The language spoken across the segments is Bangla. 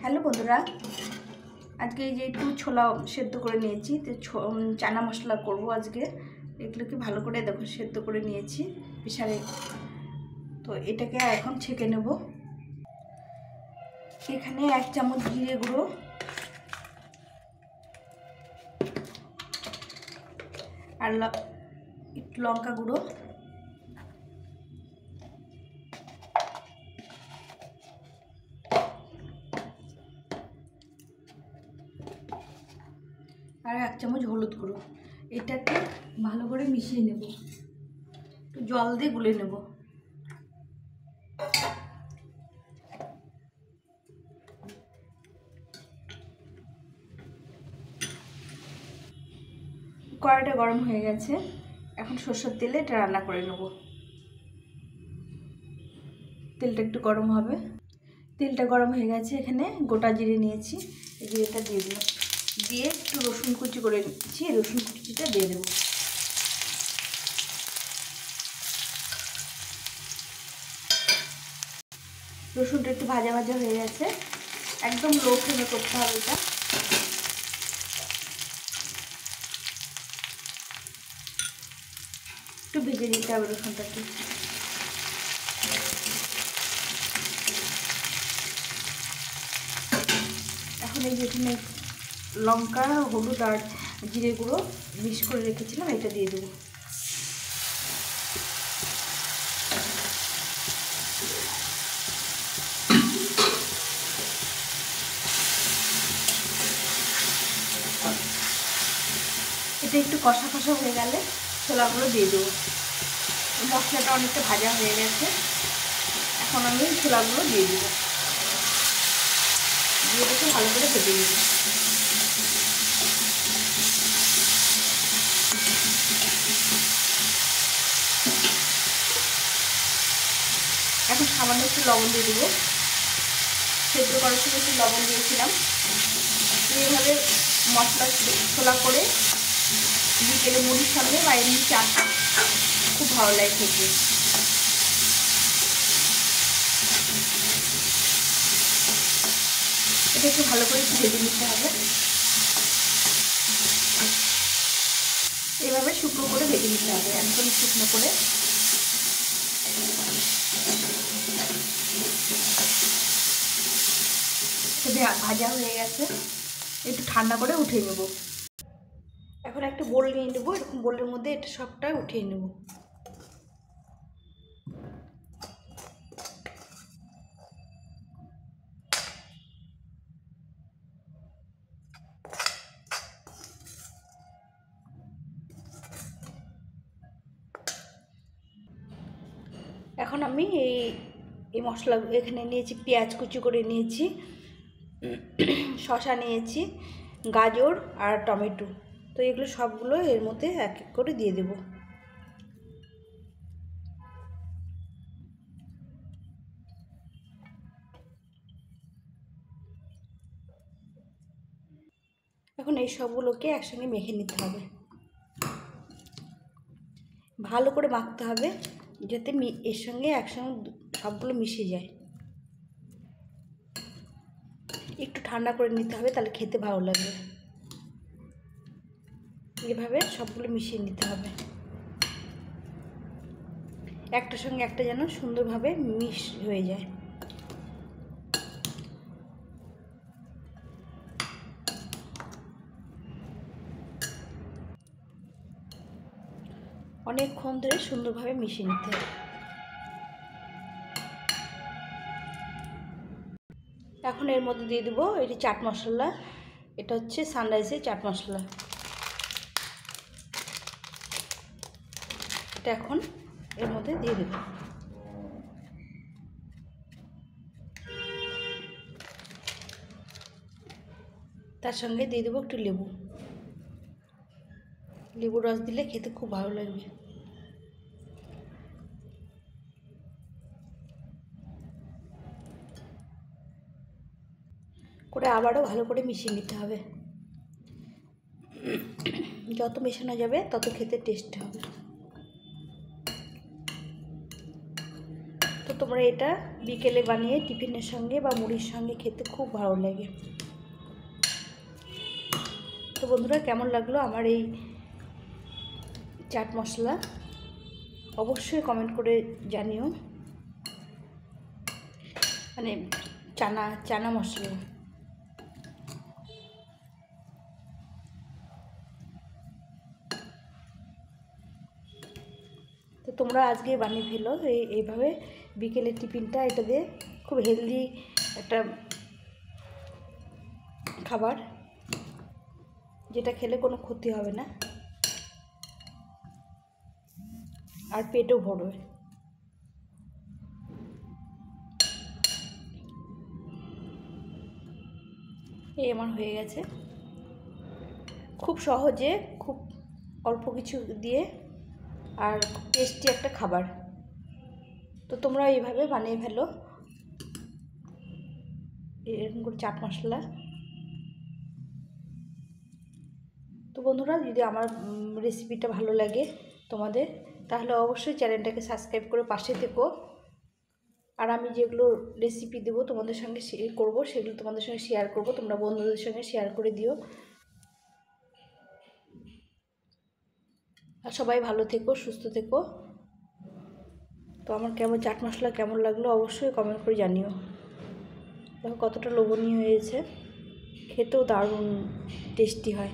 হ্যালো বন্ধুরা, আজকে এই যে একটু ছোলা সেদ্ধ করে নিয়েছি, তো চানা মশলা করব আজকে। এগুলোকে ভালো করে দেখো সেদ্ধ করে নিয়েছি প্রেসারে। তো এটাকে এখন ছেঁকে নেব। এখানে 1 চামচ জিরে গুঁড়ো, আর একটু লঙ্কা গুঁড়ো, আর 1 চামচ হলুদ গুঁড়ো। এটাকে ভালো করে মিশিয়ে নেব, একটু জল দিয়ে গুলে নেব। কড়াইটা গরম হয়ে গেছে, এখন সরষের তেলে এটা রান্না করে নেব। তেলটা একটু গরম হবে। তেলটা গরম হয়ে গেছে, এখানে গোটা জিরে নিয়েছি, এই জিরেটা দিয়ে দিলাম। দিয়ে একটু রসুন কুচি করে নিচ্ছি, রসুন কুচিটা দিয়ে দেবো। রসুনটা একটু ভাজা ভাজা হয়ে গেছে, একদম লো ফ্লেমে করতে হবে এটা। একটু ভেজে নিতে হবে রসুনটাকে। এখন এই যেখানে লঙ্কা, হলুদ আর জিরে গুঁড়ো মিক্স করে রেখেছিলাম, এটা দিয়ে দেবো। এটা একটু কষা কষা হয়ে গেলে ছোলাগুলো দিয়ে দেবো। মশলাটা অনেকটা ভাজা হয়ে গেছে, এখন আমি ছোলাগুলো দিয়ে দেবো। দিয়ে এটাকে ভালো করে ভেজে নেব। এখন সামান্য একটু লবণ দিয়ে দেবো। সেদ্ধ করার সময় একটু লবণ দিয়েছিলাম। এইভাবে মশলা ছোলা করে বিকেলে মুড়ির সঙ্গে বা এমনি চা খুব ভালো লাগে খেতে। এটা একটু ভালো করে ভেজে নিতে হবে। এইভাবে শুকনো করে ভেজে নিতে হবে, একদম শুকনো করে। ভাজা হয়ে গেছে, একটু ঠান্ডা করে উঠিয়ে নেব। এখন একটা বোল নিয়ে নেবো, এরকম বোলের মধ্যে এটা সবটা উঠিয়ে নেব। এখন আমি এই মশলা এখানে নিয়েছি, পেঁয়াজ কুচি করে নিয়েছি, শসা নিয়েছি, গাজর আর টমেটো। তো এগুলো সবগুলো এর মধ্যে এক এক করে দিয়ে দেব। এখন এই সবগুলোকে একসঙ্গে মেখে নিতে হবে, ভালো করে মাখতে হবে যাতে এর সঙ্গে একসঙ্গে সবগুলো মিশে যায়। একটু ঠান্ডা করে নিতে হবে, তাহলে খেতে ভালো লাগবে। এভাবে সবগুলো মিশিয়ে নিতে হবে, একটার সঙ্গে একটা যেন সুন্দরভাবে মিশ হয়ে যায়। অনেকক্ষণ ধরে সুন্দরভাবে মিশিয়ে নিতে হবে। এখন এর মধ্যে দিয়ে দেবো এটি চাট মশলা। এটা হচ্ছে সানরাইজের চাট মশলা। এটা এখন এর মধ্যে দিয়ে দেবো। তার সঙ্গে দিয়ে দেবো একটু লেবু। লেবুর রস দিলে খেতে খুব ভালো লাগবে। করে আবারও ভালো করে মিশিয়ে নিতে হবে। যত মেশানো যাবে তত খেতে টেস্ট হবে। তো তোমরা তোমরা এটা বিকেলে বানিয়ে টিফিনের সঙ্গে বা মুড়ির সঙ্গে খেতে খুব ভালো লাগে। তো বন্ধুরা, কেমন লাগলো আমার এই চাট মশলা অবশ্যই কমেন্ট করে জানিও। মানে চানা মশলা। তো তোমরা আজকে বানিয়ে ফেলো এইভাবে বিকেলের টিফিনটা। এটা দিয়ে খুব হেলদি একটা খাবার, যেটা খেলে কোনো ক্ষতি হবে না আর পেটও ভরবে। এই আমার হয়ে গেছে। খুব সহজে, খুব অল্প কিছু দিয়ে আর টেস্টি একটা খাবার। তো তোমরা এইভাবে বানিয়ে ফেলো এরকম করে চাট মশলা। তো বন্ধুরা, যদি আমার রেসিপিটা ভালো লাগে তোমাদের, তাহলে অবশ্যই চ্যানেলটাকে সাবস্ক্রাইব করে পাশে থেকো। আর আমি যেগুলো রেসিপি দেবো তোমাদের সঙ্গে শেয়ার করবো, সেগুলো তোমাদের সঙ্গে শেয়ার করবো। তোমরা বন্ধুদের সঙ্গে শেয়ার করে দিও। আর সবাই ভালো থেকো, সুস্থ থেকো। তো আমার চাট মশলা কেমন লাগলো অবশ্যই কমেন্ট করে জানিও। দেখো কতটা লোভনীয় হয়েছে, খেতেও দারুণ টেস্টি হয়।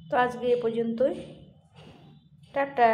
তো আজকে এ পর্যন্তই। টাটা।